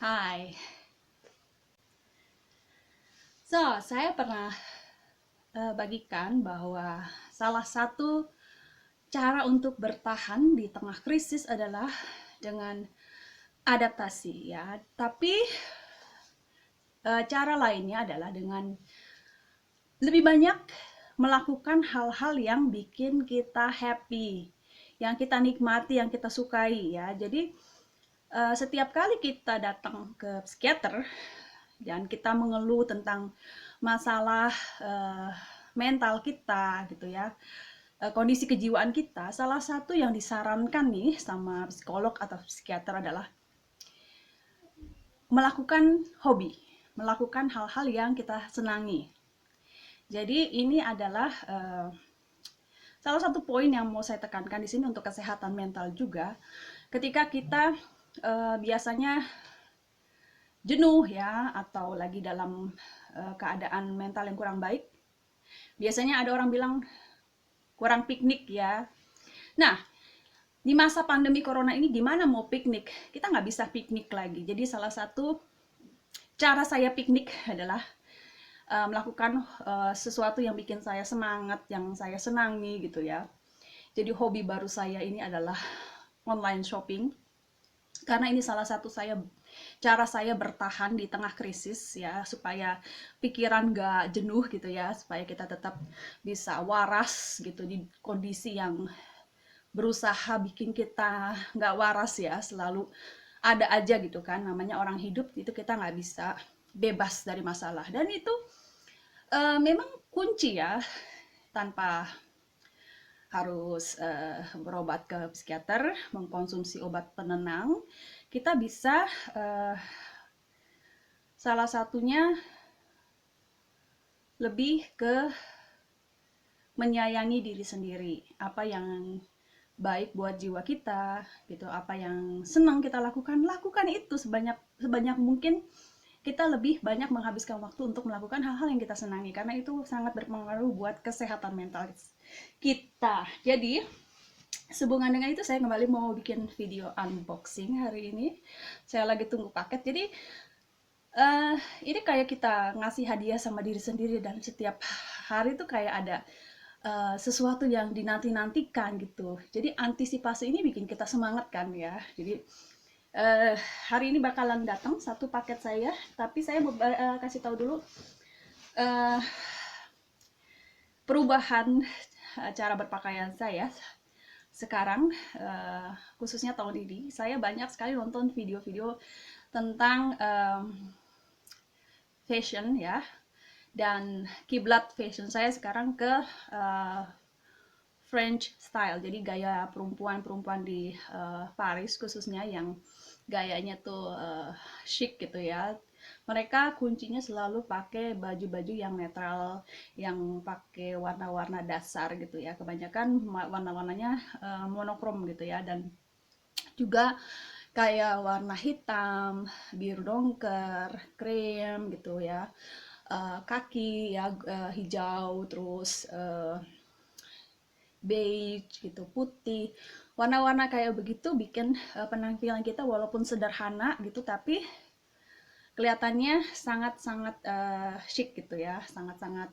Hai. Saya pernah bagikan bahwa salah satu cara untuk bertahan di tengah krisis adalah dengan adaptasi ya. Tapi cara lainnya adalah dengan lebih banyak melakukan hal-hal yang bikin kita happy, yang kita nikmati, yang kita sukai ya. Jadi setiap kali kita datang ke psikiater dan kita mengeluh tentang masalah uh, mental kita gitu ya, kondisi kejiwaan kita, salah satu yang disarankan nih sama psikolog atau psikiater adalah melakukan hobi, melakukan hal-hal yang kita senangi. Jadi ini adalah salah satu poin yang mau saya tekankan di sini untuk kesehatan mental juga. Ketika kita biasanya jenuh ya atau lagi dalam keadaan mental yang kurang baik, biasanya ada orang bilang kurang piknik ya. Nah, di masa pandemi corona ini gimana mau piknik? Kita nggak bisa piknik lagi. Jadi salah satu cara saya piknik adalah melakukan sesuatu yang bikin saya semangat, yang saya senangi gitu ya. Jadi hobi baru saya ini adalah online shopping. Karena ini salah satu cara saya bertahan di tengah krisis ya, supaya pikiran gak jenuh gitu ya, supaya kita tetap bisa waras gitu di kondisi yang berusaha bikin kita nggak waras ya, selalu ada aja gitu kan, namanya orang hidup itu kita nggak bisa bebas dari masalah, dan itu memang kunci ya, tanpa harus berobat ke psikiater, mengkonsumsi obat penenang, kita bisa salah satunya lebih ke menyayangi diri sendiri, apa yang baik buat jiwa kita gitu, apa yang senang kita lakukan, lakukan itu sebanyak sebanyak mungkin. Kita lebih banyak menghabiskan waktu untuk melakukan hal-hal yang kita senangi, karena itu sangat berpengaruh buat kesehatan mental kita. Jadi sehubungan dengan itu saya kembali mau bikin video unboxing hari ini. Saya lagi tunggu paket, jadi ini kayak kita ngasih hadiah sama diri sendiri, dan setiap hari tuh kayak ada sesuatu yang dinanti-nantikan gitu. Jadi antisipasi ini bikin kita semangat kan ya. Jadi hari ini bakalan datang satu paket saya, tapi saya mau kasih tahu dulu uh, perubahan cara berpakaian saya sekarang, khususnya tahun ini. Saya banyak sekali nonton video-video tentang fashion ya, dan kiblat fashion saya sekarang ke uh, French style, jadi gaya perempuan-perempuan di Paris khususnya, yang gayanya tuh chic gitu ya. Mereka kuncinya selalu pakai baju-baju yang netral, yang pakai warna-warna dasar gitu ya. Kebanyakan warna-warnanya monokrom gitu ya, dan juga kayak warna hitam, biru dongker, krem gitu ya. Kaki ya hijau, terus beige gitu, putih, warna-warna kayak begitu bikin penampilan kita walaupun sederhana gitu, tapi kelihatannya sangat-sangat chic gitu ya, sangat-sangat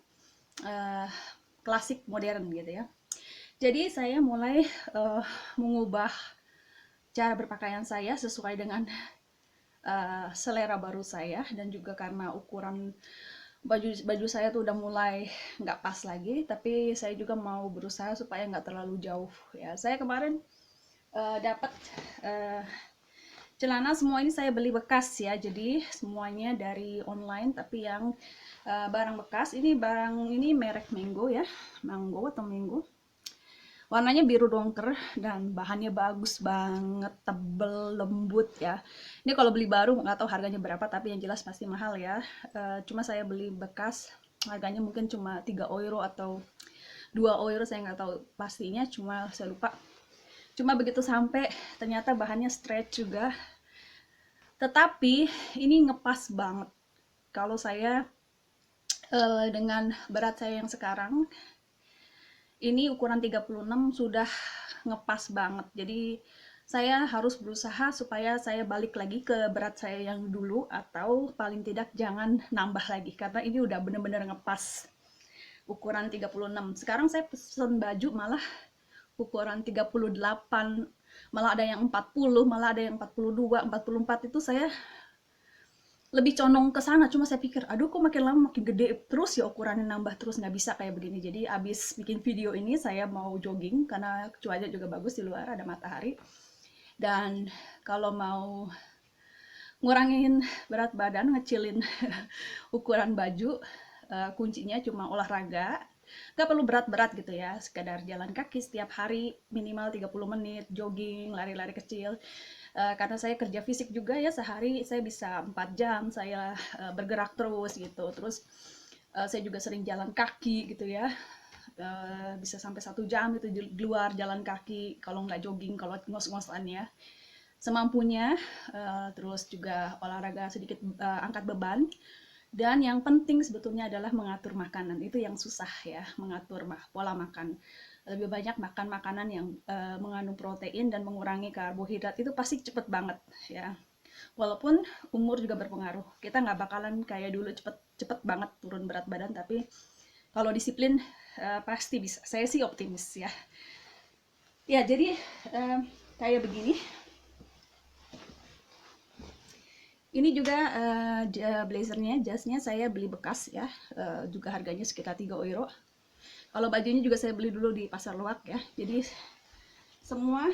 uh, klasik modern gitu ya. Jadi saya mulai mengubah cara berpakaian saya sesuai dengan selera baru saya, dan juga karena ukuran baju baju saya tuh udah mulai nggak pas lagi, tapi saya juga mau berusaha supaya nggak terlalu jauh ya. Saya kemarin dapat uh, celana, semua ini saya beli bekas ya, jadi semuanya dari online, tapi yang barang bekas. Ini barang ini merek Mango ya, Mango atau Mango. Warnanya biru dongker dan bahannya bagus banget, tebel, lembut ya. Ini kalau beli baru nggak tahu harganya berapa, tapi yang jelas pasti mahal ya. Cuma saya beli bekas, harganya mungkin cuma 3 euro atau 2 euro, saya nggak tahu pastinya, cuma saya lupa. Cuma begitu sampai, ternyata bahannya stretch juga. Tetapi ini ngepas banget. Kalau saya dengan berat saya yang sekarang, ini ukuran 36 sudah ngepas banget. Jadi saya harus berusaha supaya saya balik lagi ke berat saya yang dulu, atau paling tidak jangan nambah lagi, karena ini udah bener-bener ngepas ukuran 36. Sekarang saya pesen baju malah ukuran 38, malah ada yang 40, malah ada yang 42, 44. Itu saya lebih condong ke sana. Cuma saya pikir, aduh kok makin lama makin gede terus ya, ukurannya nambah terus, nggak bisa kayak begini. Jadi abis bikin video ini saya mau jogging karena cuaca juga bagus di luar, ada matahari. Dan kalau mau ngurangin berat badan, ngecilin ukuran baju, kuncinya cuma olahraga. Gak perlu berat-berat gitu ya, sekedar jalan kaki setiap hari minimal 30 menit, jogging, lari-lari kecil. Karena saya kerja fisik juga ya, sehari saya bisa 4 jam saya bergerak terus gitu. Terus saya juga sering jalan kaki gitu ya, bisa sampai 1 jam itu di luar jalan kaki, kalau nggak jogging, kalau ngos-ngosan ya, semampunya. Terus juga olahraga sedikit, angkat beban. Dan yang penting sebetulnya adalah mengatur makanan. Itu yang susah ya, mengatur pola makan. Lebih banyak makan makanan yang mengandung protein dan mengurangi karbohidrat, itu pasti cepet banget ya. Walaupun umur juga berpengaruh, kita nggak bakalan kayak dulu cepet banget turun berat badan, tapi kalau disiplin pasti bisa. Saya sih optimis ya. Ya jadi kayak begini. Ini juga blazernya, jasnya saya beli bekas ya, juga harganya sekitar 3 euro. Kalau bajunya juga saya beli dulu di pasar luak ya. Jadi semua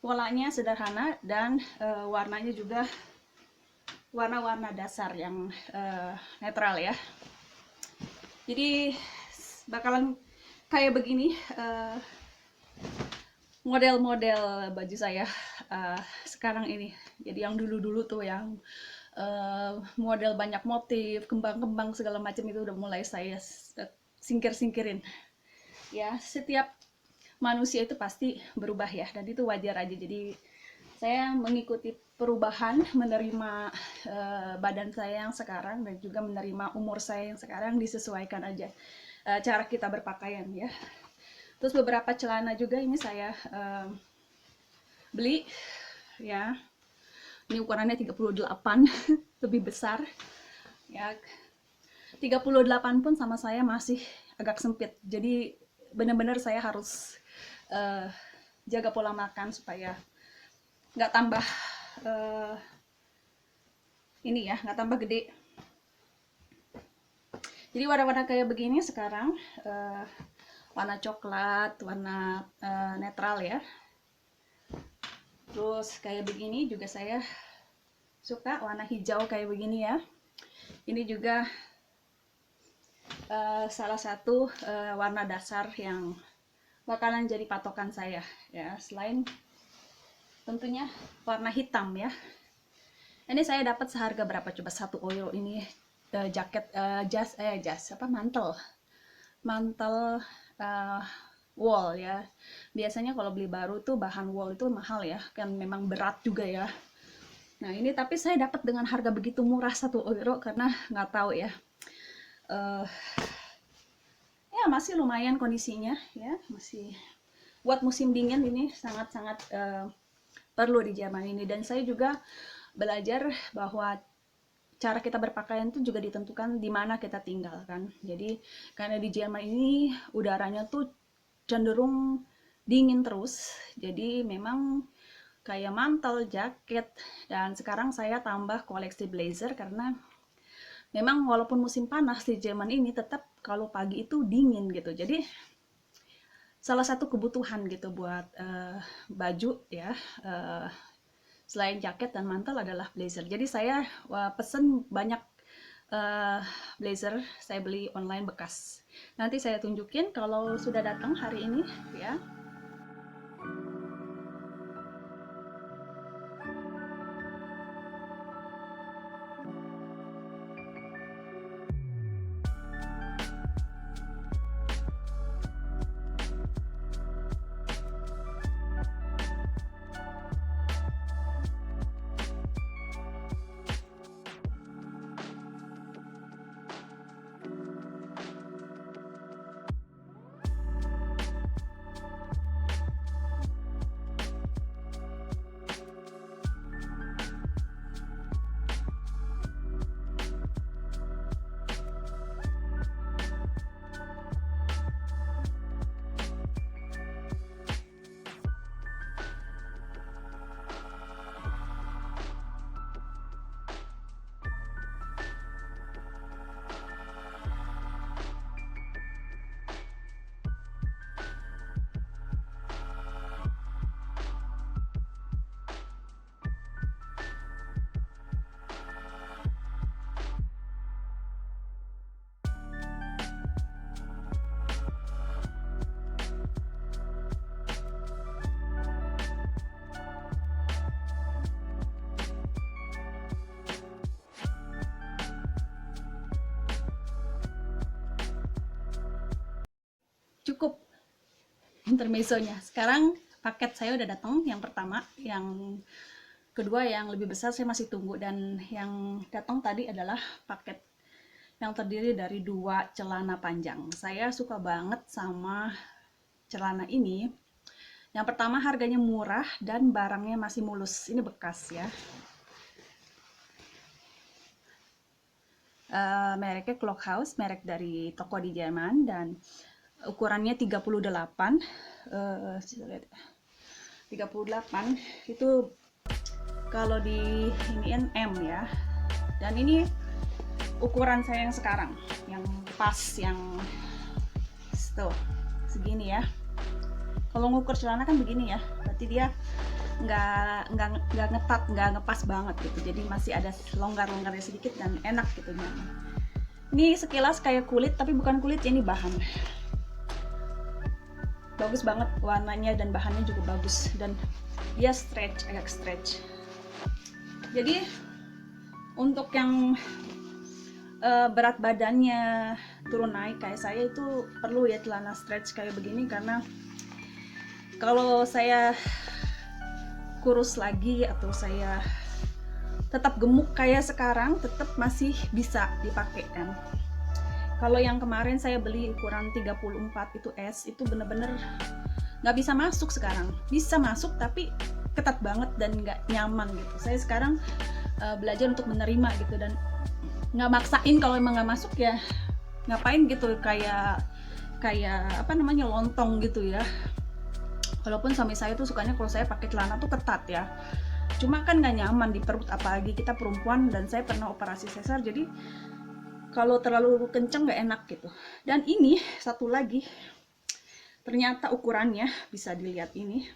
polanya sederhana dan warnanya juga warna-warna dasar yang netral ya. Jadi bakalan kayak begini model-model baju saya sekarang ini. Jadi yang dulu-dulu tuh yang model banyak motif, kembang-kembang segala macam, itu udah mulai saya singkir-singkirin. Ya, setiap manusia itu pasti berubah ya, dan itu wajar aja. Jadi saya mengikuti perubahan, menerima badan saya yang sekarang, dan juga menerima umur saya yang sekarang, disesuaikan aja cara kita berpakaian ya. Terus beberapa celana juga ini saya beli ya. Ini ukurannya 38, lebih besar ya. 38 pun sama saya masih agak sempit. Jadi benar-benar saya harus jaga pola makan supaya nggak tambah ini ya, nggak tambah gede. Jadi warna-warna kayak begini sekarang, warna coklat, warna netral ya. Terus kayak begini juga saya suka, warna hijau kayak begini ya. Ini juga salah satu warna dasar yang bakalan jadi patokan saya ya, selain tentunya warna hitam ya. Ini saya dapat seharga berapa coba, 1 euro ini jaket jas apa, mantel wool ya. Biasanya kalau beli baru tuh bahan wool itu mahal ya, kan memang berat juga ya. Nah ini tapi saya dapat dengan harga begitu murah, 1 euro, karena nggak tahu ya, ya masih lumayan kondisinya ya, masih buat musim dingin ini sangat-sangat perlu di Jerman ini. Dan saya juga belajar bahwa cara kita berpakaian itu juga ditentukan di mana kita tinggal kan. Jadi karena di Jerman ini udaranya tuh cenderung dingin terus, jadi memang kayak mantel, jaket, dan sekarang saya tambah koleksi blazer karena memang walaupun musim panas di Jerman ini tetap kalau pagi itu dingin gitu. Jadi salah satu kebutuhan gitu buat baju ya, selain jaket dan mantel adalah blazer. Jadi saya pesen banyak blazer, saya beli online bekas. Nanti saya tunjukin kalau sudah datang hari ini ya. intermezzonya. Sekarang paket saya udah datang, yang pertama, yang kedua yang lebih besar saya masih tunggu, dan yang datang tadi adalah paket yang terdiri dari 2 celana panjang. Saya suka banget sama celana ini. Yang pertama harganya murah dan barangnya masih mulus. Ini bekas ya. Mereknya Clockhouse, merek dari toko di Jerman, dan ukurannya 38. 38 itu kalau di iniin M ya. Dan ini ukuran saya yang sekarang, yang pas, yang tuh segini ya. Kalau ngukur celana kan begini ya, berarti dia nggak ngetat, nggak ngepas banget gitu. Jadi masih ada longgar-longgarnya sedikit dan enak gitu nyaman. Ini sekilas kayak kulit tapi bukan kulit, ini bahan. Bagus banget warnanya dan bahannya juga bagus, dan dia stretch, agak stretch. Jadi untuk yang berat badannya turun naik kayak saya itu perlu ya celana stretch kayak begini, karena kalau saya kurus lagi atau saya tetap gemuk kayak sekarang, tetap masih bisa dipakai kan. Kalau yang kemarin saya beli ukuran 34 itu S, itu bener-bener nggak bisa masuk. Sekarang bisa masuk tapi ketat banget dan nggak nyaman gitu. Saya sekarang belajar untuk menerima gitu, dan nggak maksain. Kalau emang nggak masuk ya ngapain gitu, kayak apa namanya, lontong gitu ya. Walaupun suami saya tuh sukanya kalau saya pakai celana tuh ketat ya, cuma kan nggak nyaman di perut, apalagi kita perempuan, dan saya pernah operasi sesar, jadi kalau terlalu kenceng nggak enak gitu. Dan ini satu lagi, ternyata ukurannya bisa dilihat ini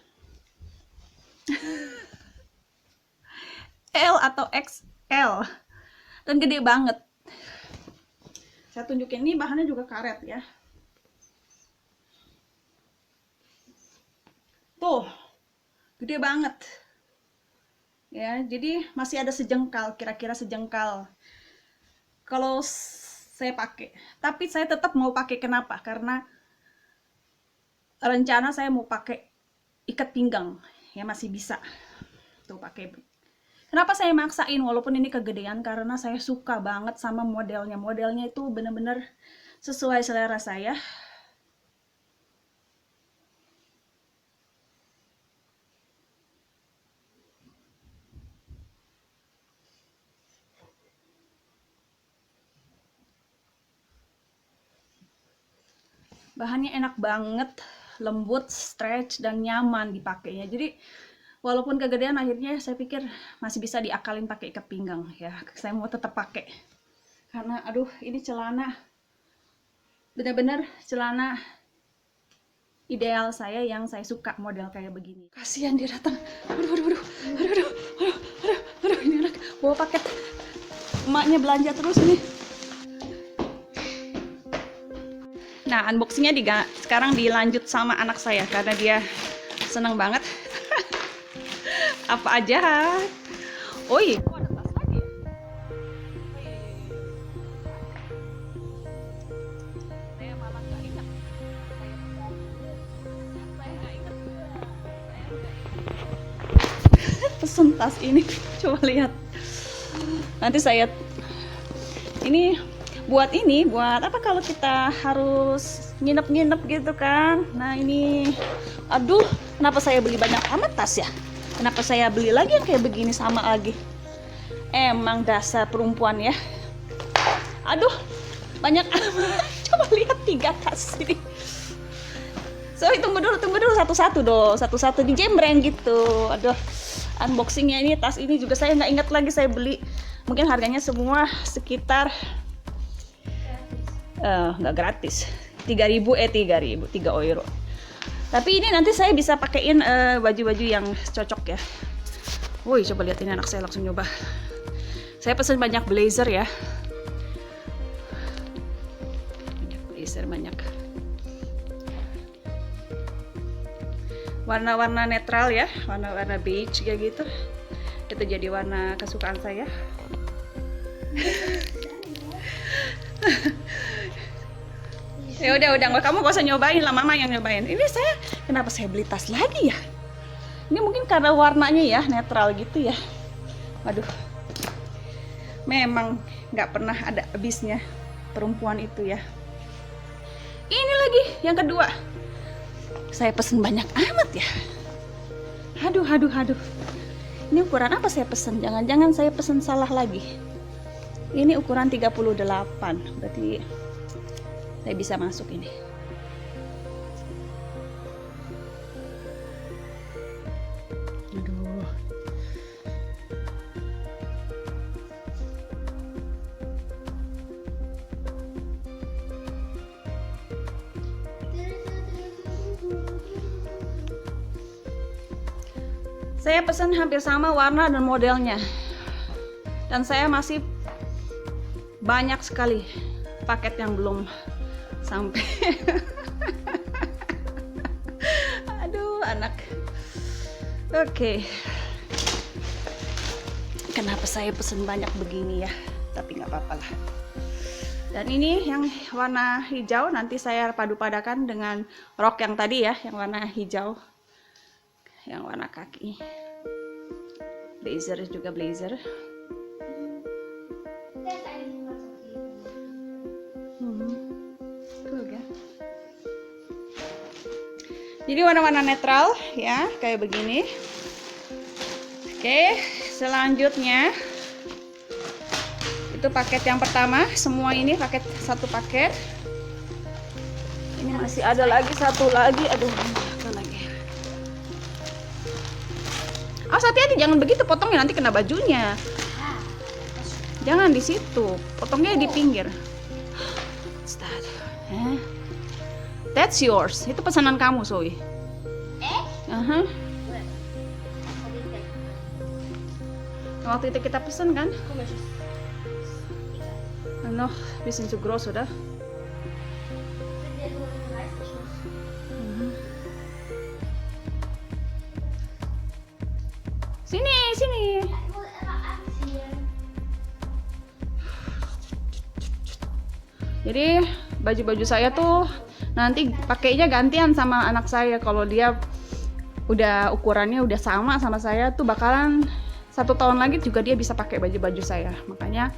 L atau XL, dan gede banget. Saya tunjukin, ini bahannya juga karet ya. Tuh, gede banget. Ya, jadi masih ada sejengkal, kira-kira sejengkal kalau saya pakai. Tapi saya tetap mau pakai, kenapa? Karena rencana saya mau pakai ikat pinggang. Ya masih bisa. Tuh pakai. Kenapa saya maksain walaupun ini kegedean? Karena saya suka banget sama modelnya. Modelnya itu bener-bener sesuai selera saya. Bahannya enak banget, lembut, stretch, dan nyaman dipakainya. Jadi walaupun kegedean, akhirnya saya pikir masih bisa diakalin pakai ikat pinggang ya. Saya mau tetap pakai karena aduh, ini celana benar-benar celana ideal saya, yang saya suka model kayak begini. Kasihan dia datang. Aduh, ini anak bawa paket. Emaknya belanja terus nih. Nah, unboxingnya sekarang dilanjut sama anak saya karena dia seneng banget. Apa aja? Oh iya, ada tas lagi ya? Saya malah nggak ingat. Saya nggak ingat. Pesen tas ini, coba lihat. Nanti saya ini buat apa kalau kita harus nginep-nginep gitu kan. Nah ini, aduh, kenapa saya beli banyak amat tas ya? Kenapa saya beli lagi yang kayak begini sama lagi? Emang dasar perempuan ya. Aduh, banyak amat. Coba lihat 3 tas ini. So, tunggu dulu satu-satu dong, satu-satu dijembreng gitu. Aduh, unboxingnya ini, tas ini juga saya nggak ingat lagi saya beli. Mungkin harganya semua sekitar nggak gratis, 3 euro. Tapi ini nanti saya bisa pakein baju-baju yang cocok ya. Woi, coba lihat ini, anak saya langsung nyoba. Saya pesen banyak blazer ya, banyak warna-warna netral ya, warna-warna beige kayak gitu. Itu jadi warna kesukaan saya. Ya udah nggak, kamu gak usah nyobain lah, mama yang nyobain. Ini saya, kenapa saya beli tas lagi ya? Ini mungkin karena warnanya ya netral gitu ya. Waduh, memang nggak pernah ada habisnya perempuan itu ya. Ini lagi yang kedua, saya pesen banyak amat ya. Aduh. Ini ukuran apa saya pesen? Jangan-jangan saya pesen salah lagi. Ini ukuran 38, berarti saya bisa masuk ini. Aduh. Saya pesan hampir sama warna dan modelnya. Dan saya masih banyak sekali paket yang belum sampai. Aduh, anak. Oke. Kenapa saya pesen banyak begini ya? Tapi nggak apa-apa lah. Dan ini yang warna hijau, nanti saya padu-padakan dengan rok yang tadi ya, yang warna hijau, yang warna kaki. Blazer juga blazer. Jadi warna-warna netral ya, kayak begini. Oke, selanjutnya itu paket yang pertama. Semua ini paket, satu paket. Ini masih ada lagi satu lagi. Aduh, apa lagi? Awas, hati-hati, jangan begitu potongnya, nanti kena bajunya. Jangan di situ, potongnya di pinggir. What's that? That's yours. Itu pesanan kamu, Zoe. Waktu itu kita pesan kan? Noch bisschen zu groß, oder? Sini. Jadi baju-baju saya tuh nanti pakainya gantian sama anak saya. Kalau dia udah ukurannya udah sama saya tuh bakalan 1 tahun lagi juga dia bisa pakai baju-baju saya. Makanya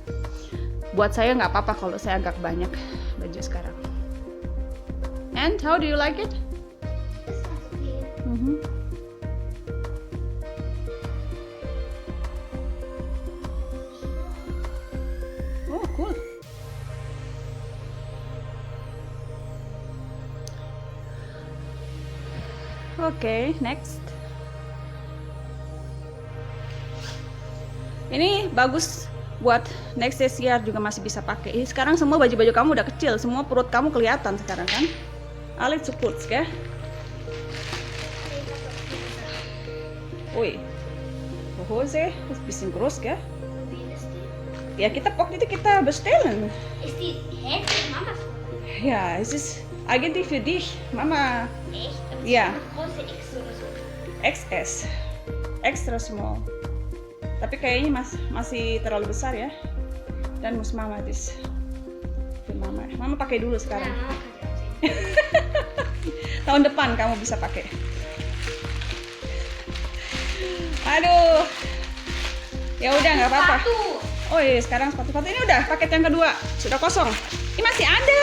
buat saya nggak apa-apa kalau saya agak banyak baju sekarang. And how do you like it? Oh, cool. Oke, next. Ini bagus buat next year juga masih bisa pakai. Ini sekarang semua baju-baju kamu udah kecil, semua perut kamu kelihatan sekarang kan? Alles zu kurz, ya? Ui, Hose ist ein bisschen groß, gell? Ja, waktu itu kita bestellen. Ist die Hälfte Mamas? Ja, es ist eigentlich für dich, Mama. Echt? Aber Ja. Große X oder so. XS, extra small. Tapi kayaknya masih terlalu besar ya. Dan mus Mama dis. Für Mama. Mama pakai dulu sekarang. Ja, Mama kann die aussehen. Tahun depan kamu bisa pakai. Aduh. Ya udah nggak apa-apa. Sepatu. Oh iya, sekarang sepatu ini udah paket yang kedua sudah kosong. Ini masih ada.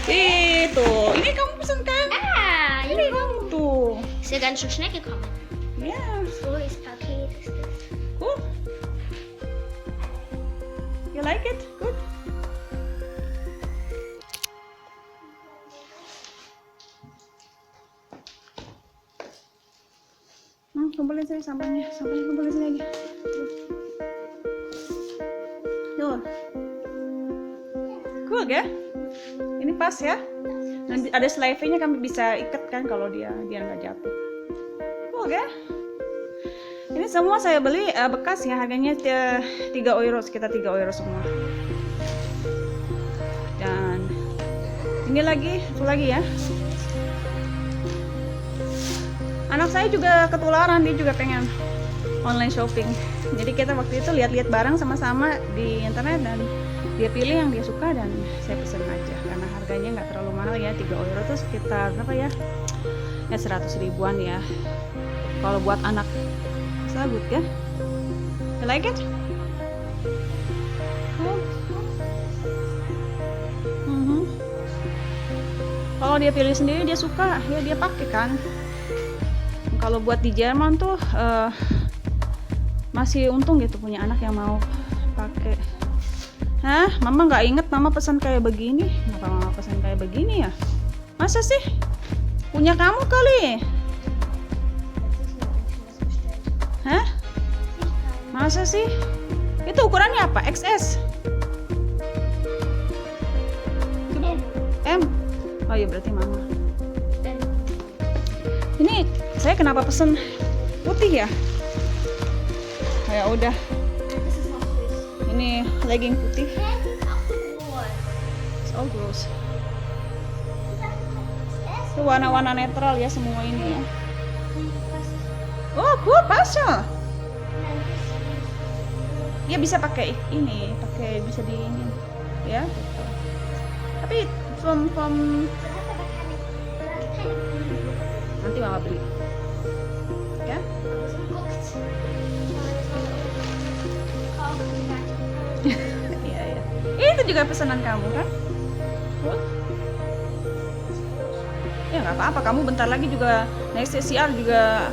Itu. Ini kamu pesan kan? Ah, Ini kamu tuh. ist ja ganz schön schnell gekommen. Ya, So ist Paket. Ist das. cool. You like it? Good. Kumpulin sini sampahnya kumpulin sini aja. Tuh. Cool ya? Ini pas ya? Nanti ada slave-nya kami bisa ikat kan kalau dia nggak jatuh. Cool ya? Ini semua saya beli bekas ya, harganya 3 euro, sekitar 3 euro semua. Dan ini lagi, satu lagi ya. Anak saya juga ketularan, dia juga pengen online shopping. Jadi kita waktu itu lihat-lihat barang sama-sama di internet dan dia pilih yang dia suka dan saya pesen aja karena harganya nggak terlalu mahal ya. 3 euro tuh sekitar berapa ya? Ya 100 ribuan ya. Kalau buat anak so good ya. You like it? Kalau dia pilih sendiri dia suka ya dia pakai kan. Kalau buat di Jerman tuh masih untung gitu punya anak yang mau pakai. Hah, mama nggak inget mama pesan kayak begini. Kenapa mama pesan kayak begini ya? Masa sih? Punya kamu kali? Hah? Masa sih? Itu ukurannya apa? XS? M? Oh iya berarti mama. Ini saya kenapa pesen putih ya? Ya udah. Ini legging putih. It's all gross. Itu warna-warna netral ya semua ini ya. Oh, cool, pasal. Ya bisa pakai ini, pakai bisa di ini, ya. Tapi from nanti mama beli, ya. Iya ya. Itu juga pesanan kamu kan? Ya nggak apa-apa, kamu bentar lagi juga next CCR juga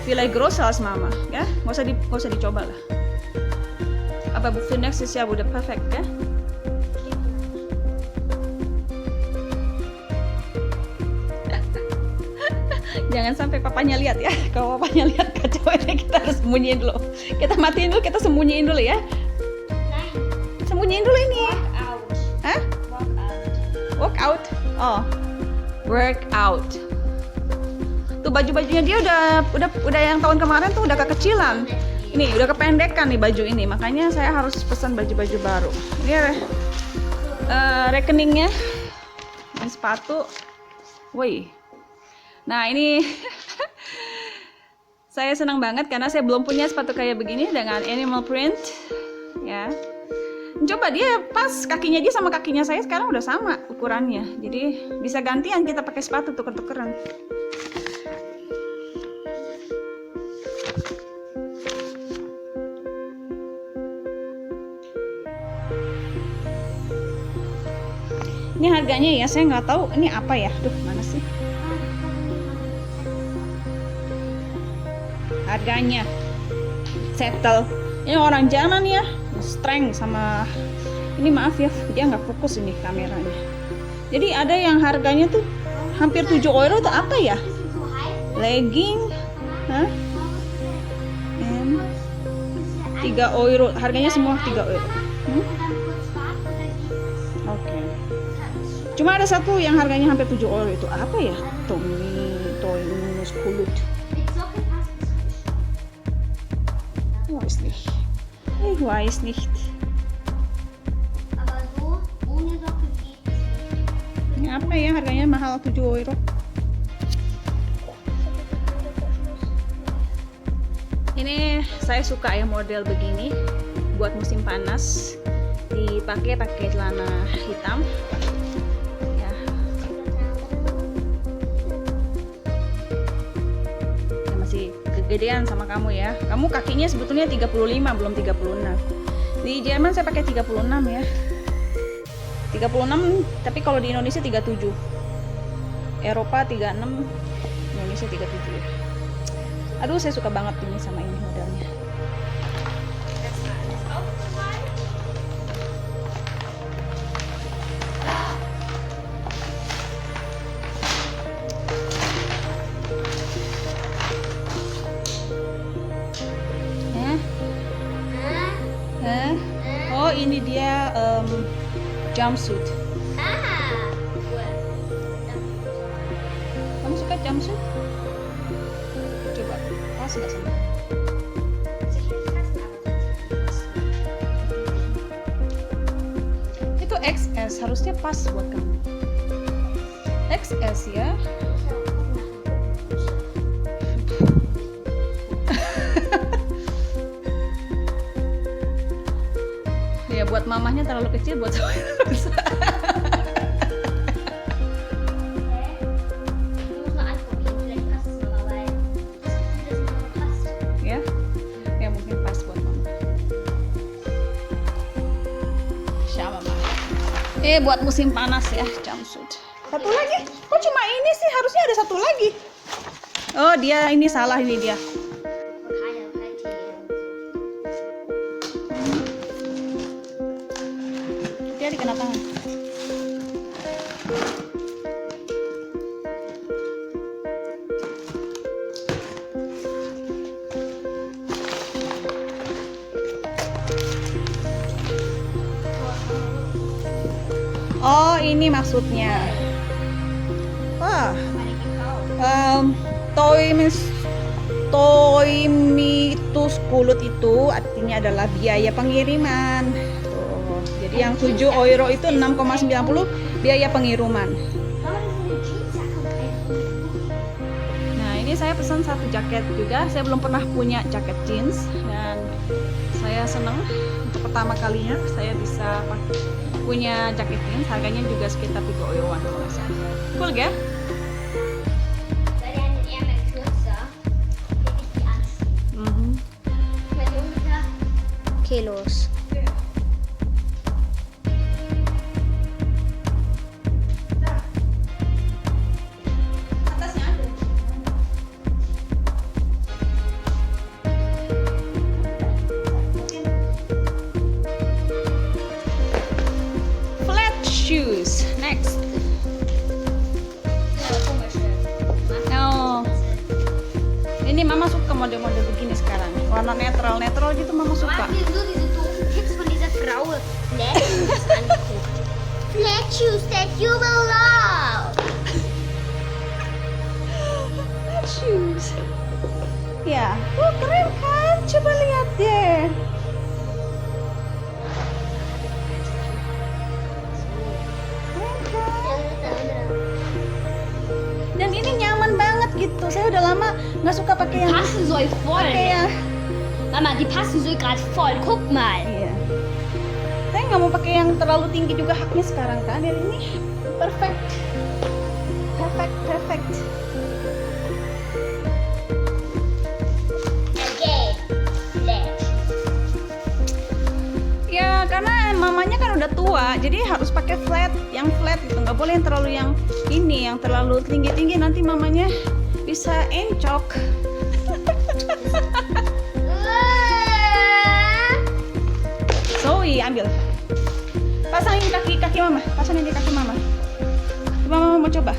Village Grosshaus mama, ya nggak usah dicoba lah. Apa bukti next CCR udah perfect ya? Jangan sampai papanya lihat ya. Kalau papanya lihat kacau ini kita harus sembunyiin dulu. Kita matiin dulu, kita sembunyiin dulu ya. Sembunyiin dulu ini. Hah? Walk out. Oh. Workout. Tuh baju-bajunya dia udah yang tahun kemarin tuh udah kekecilan. Ini udah kependekan nih baju ini. Makanya saya harus pesan baju-baju baru. Ini rekeningnya. Ini sepatu. Woi. Nah, ini saya senang banget karena saya belum punya sepatu kayak begini dengan animal print. Ya. Coba dia pas kakinya dia sama kakinya saya sekarang udah sama ukurannya. Jadi bisa gantian kita pakai sepatu tuker-tukeran. Ini harganya ya saya nggak tahu ini apa ya. Duh mana sih? Harganya settle. Ini orang Jerman ya. Strength sama ini maaf ya dia nggak fokus ini kameranya. Jadi ada yang harganya tuh hampir 7 euro tuh apa ya? Legging, hah? 3 euro harganya semua 3 euro. Oke. Cuma ada satu yang harganya hampir 7 euro itu apa ya? Tominus kulut. Weiß nicht. Ich weiß nicht. Ini apa ya harganya mahal 7 euro. Ini saya suka ya model begini buat musim panas dipakai celana hitam ya. Masih kegedean sama kamu ya. Kamu kakinya sebetulnya 35 belum 36. Di Jerman saya pakai 36 ya. 36 tapi kalau di Indonesia 37. Eropa 36, Indonesia 37 ya. Aduh saya suka banget ini sama ini modelnya. Oh ini dia jumpsuit. Kamu suka jumpsuit? Coba, pas nggak sama? Itu XS, harusnya pas buat kamu. XS ya. buat mamahnya terlalu kecil, buat saya besar. Du musst mal anprobieren, vielleicht passt es Mama, weil ich das Gefühl, dass es Mama passt. Ya, ya mungkin pas buat mama. Sama mama. Buat musim panas ya, jumpsuit. Satu lagi? Kok cuma ini sih? Harusnya ada satu lagi. Oh, dia ini salah, ini dia. Keine Qualität. Dia dikena tangan. Oh, ini maksudnya. Wah, Toimitus kulut itu artinya adalah biaya pengiriman. Tuh. Jadi yang 7 euro itu 6,90 biaya pengiriman. Mama, das ist eine Jeansjacke und kein Pulli. Nah, ini saya pesan satu jaket juga. Saya belum pernah punya jaket jeans dan saya senang untuk pertama kalinya saya bisa punya jaket jeans. Harganya juga sekitar 3 euroan kalau nggak salah. Cool ya? Weil der hat den Ärmel kürzer, hätte ich die anziehen. Mhm. Mit ungefähr Kilos. Atasnya ada. Flat shoes. Next. Oh, ini mama suka model-model begini sekarang. Warna netral gitu mama Ich suka. habe mir so diese doofen Tipps von dieser Frau Flat Shoes angeguckt. Flat Shoes that you will love. Flat shoes. Ya, keren kan? Coba lihat deh. Keren kan? Dan ini nyaman banget gitu. Saya udah lama nggak suka pakai yang Passen soll voll. pakai yang. Mama, die passen so gerade voll. Guck mal. Iya. Saya nggak mau pakai yang terlalu tinggi juga haknya sekarang kan. Dan ini perfect. Okay. Flat. Ya karena mamanya kan udah tua, jadi harus pakai flat, yang flat itu nggak boleh yang terlalu yang ini, yang terlalu tinggi nanti mamanya bisa encok. Zoe ambil, pasangin di kaki mama, pasangin di kaki mama. Mama mau coba.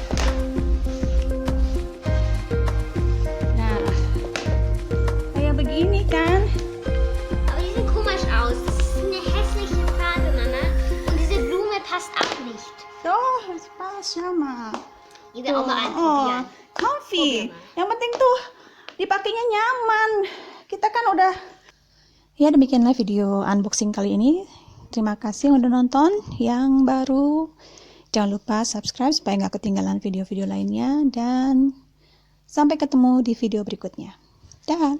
Nah, kayak begini kan? Aber die sehen komisch aus. Das ist eine hässliche Farbe, Mama. Und diese Blume passt auch nicht. Tuh, pas sama. Die wir auch mal anprobieren. Comfy. Probier mal. Yang penting tuh dipakainya nyaman. Kita kan udah. Ya demikianlah video unboxing kali ini. Terima kasih yang udah nonton. Yang baru jangan lupa subscribe supaya nggak ketinggalan video-video lainnya. Dan sampai ketemu di video berikutnya. Dah.